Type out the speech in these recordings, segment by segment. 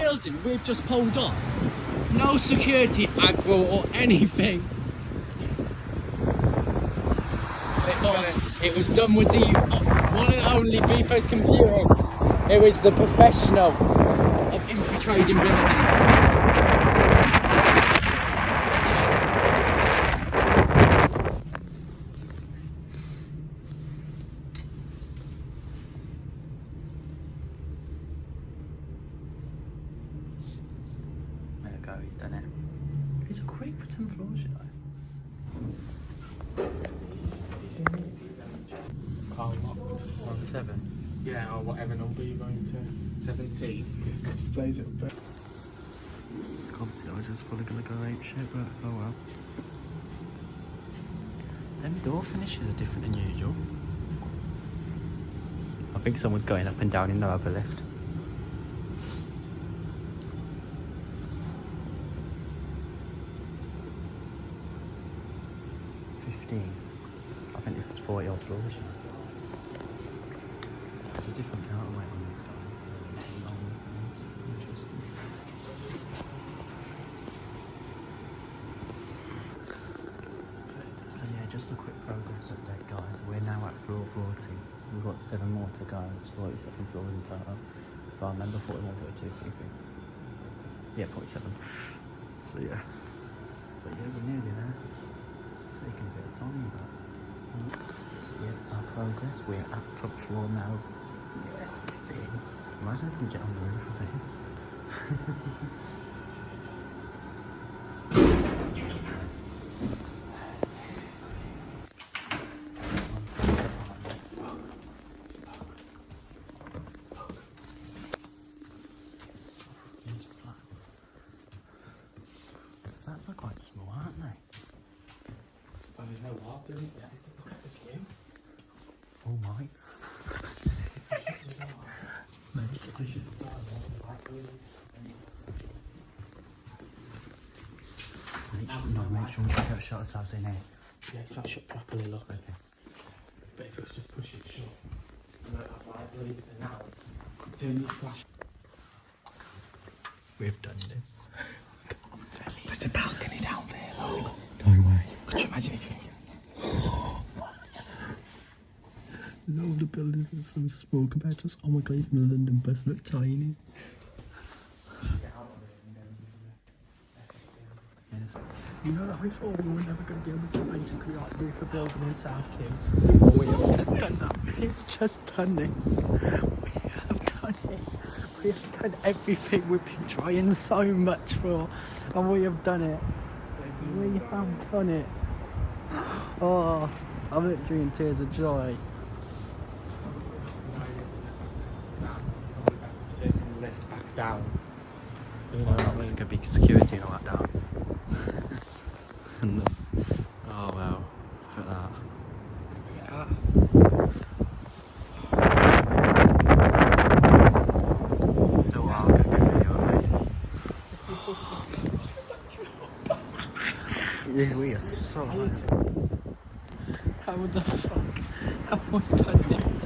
building we've just pulled off. No security aggro or anything. It was done with the one and only Bifrost computer. It was the professional of infiltrating buildings. There we go, he's done it. It's a quick for 10 floors, you know. Car locked. 17. Yeah, or whatever number you're going to. 17. Displays it a bit. Obviously, I was just probably gonna go ape shit, but oh well. Them door finishes are different than usual. I think someone's going up and down in the other lift. I think this is 40 odd floors. There's a different counterweight on these guys. Interesting. So yeah, just a quick progress update, guys. We're now at floor 40. We've got 7 more to go. It's 47 floors in total. If I remember, 41, 42, 43. Yeah, 47. So yeah. But yeah, we're nearly there. Taking a bit of time, but so yeah, our progress. We're at top floor now. Yes, get in. Imagine if we get on the roof of this. Flats are quite small, aren't they? Oh, there's no water in it yet. Look at the queue. Oh my. Mate, I should make sure we get shut ourselves in here. Yeah, it's not shut properly, look. Okay. But if it was just push it shut, I might have light bleeds and now turn these flash. We've done this. There's a balcony down there, look. No way. Could you imagine if you Load of buildings and some small compared to us. Oh my god, even the London bus look tiny. Yes. You know that we thought we were never going to be able to basically like roof a building in South Quay. We have just done that. We've just done this. We have done it. We have done everything we've been trying so much for, and we have done it. We have done it. Oh, I'm literally in tears of joy. taking the lift back down. You know, there's going to be security and all that down. And oh wow, look at that. Yeah. Oh wow, I'll get a good video, mate. Yeah, we are so hot. How the fuck have we done this?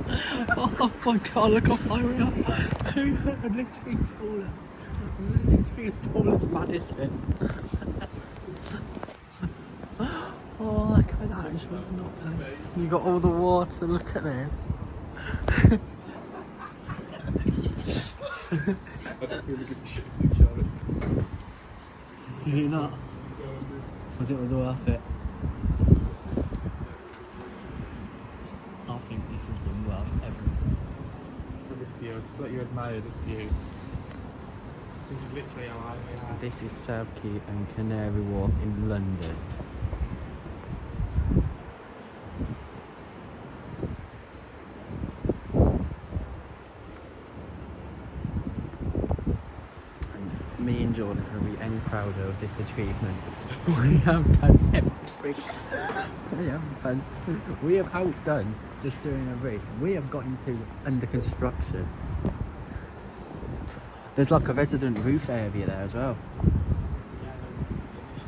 Oh my god, look how high we are. I'm literally taller. I'm literally as tall as Madison. Oh, I can actually not believe. You got all the water, look at this. I don't really give a shit if security. Did you not? Was it worth it? I think this has been worth everything. Look at this view. It's like you admire this view. This is literally how I am. This is South Quay and Canary Wharf in London. Me and Jordan couldn't be any prouder of this achievement. We have done everything. We have outdone just doing a roof. We have got into under construction. There's like a resident roof area there as well. Yeah, no, it's finished.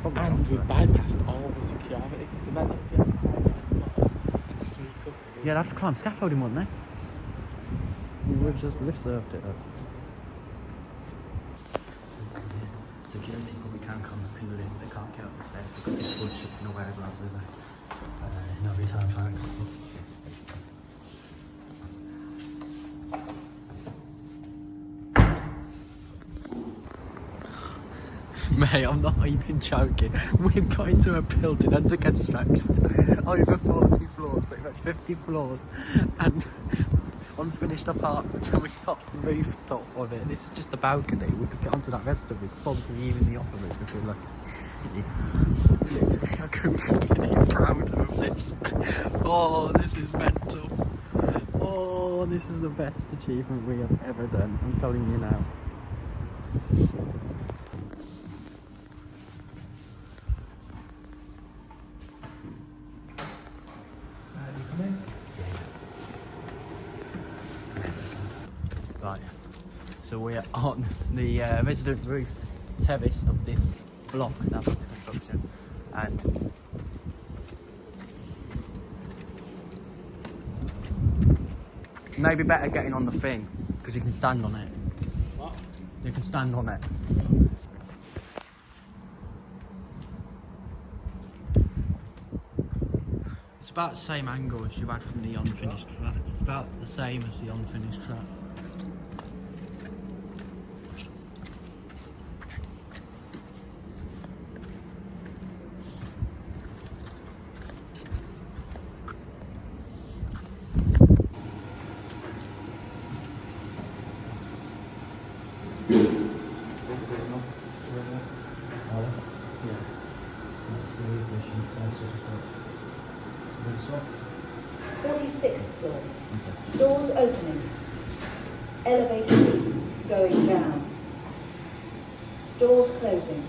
And we've bypassed all the security, because imagine if you had to climb up and sneak up. Yeah, I'd have to climb scaffolding, wouldn't they? We would have just lift served it up. security probably can come and pin in, they can't get up the stairs because it's wood chipping away as well, so no return flags. Mate, I'm not even joking. We've got into a building under construction, over 40 floors, pretty much 50 floors, and unfinished apartment, so we got the rooftop of it. This is just the balcony. We could get onto that rest of it, probably even the upper roof if we're lucky. Literally, I couldn't be any prouder of this. Oh, this is mental. Oh, this is the best achievement we have ever done. I'm telling you now. Right, so we're on the resident roof terrace of this block that's under construction, and maybe better getting on the thing because you can stand on it. What? You can stand on it. It's about the same angle as you had from the unfinished flat. It's about the same as the unfinished flat. Yeah. 46th floor. Doors opening. Elevator going down. Doors closing.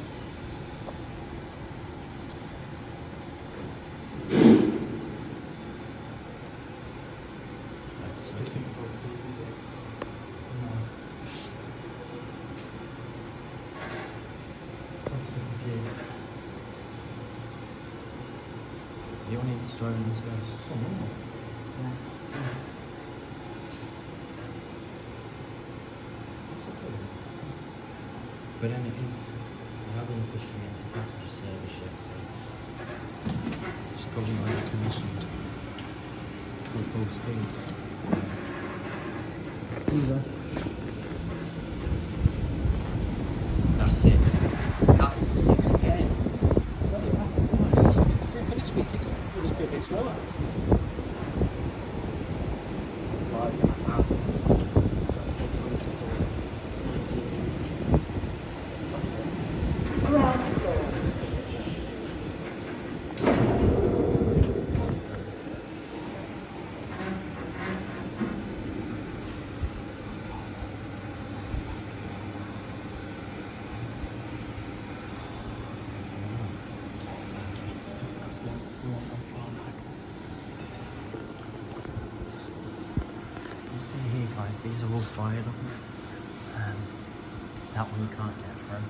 You want to join this guys? But then it hasn't officially entered passenger service yet, so it's probably not commissioned for full speed. That's 6. That is 6 again. For this to be 6, it'll just be a bit slower. Ground floor. You see here, guys, these are all fire doors. That one you can't get through.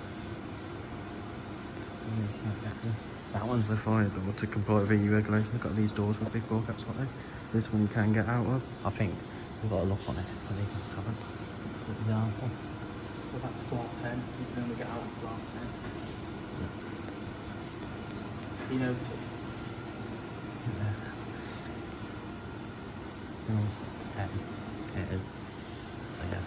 That one's the fire door to comply with EU regulations. We've got these doors with big forecaps like this. This one you can get out of. I think we've got a lock on it, but these ones haven't. For example. So that's flat 10. You can only get out of flat 10. You noticed? Yeah. It's 10. It is. So yeah.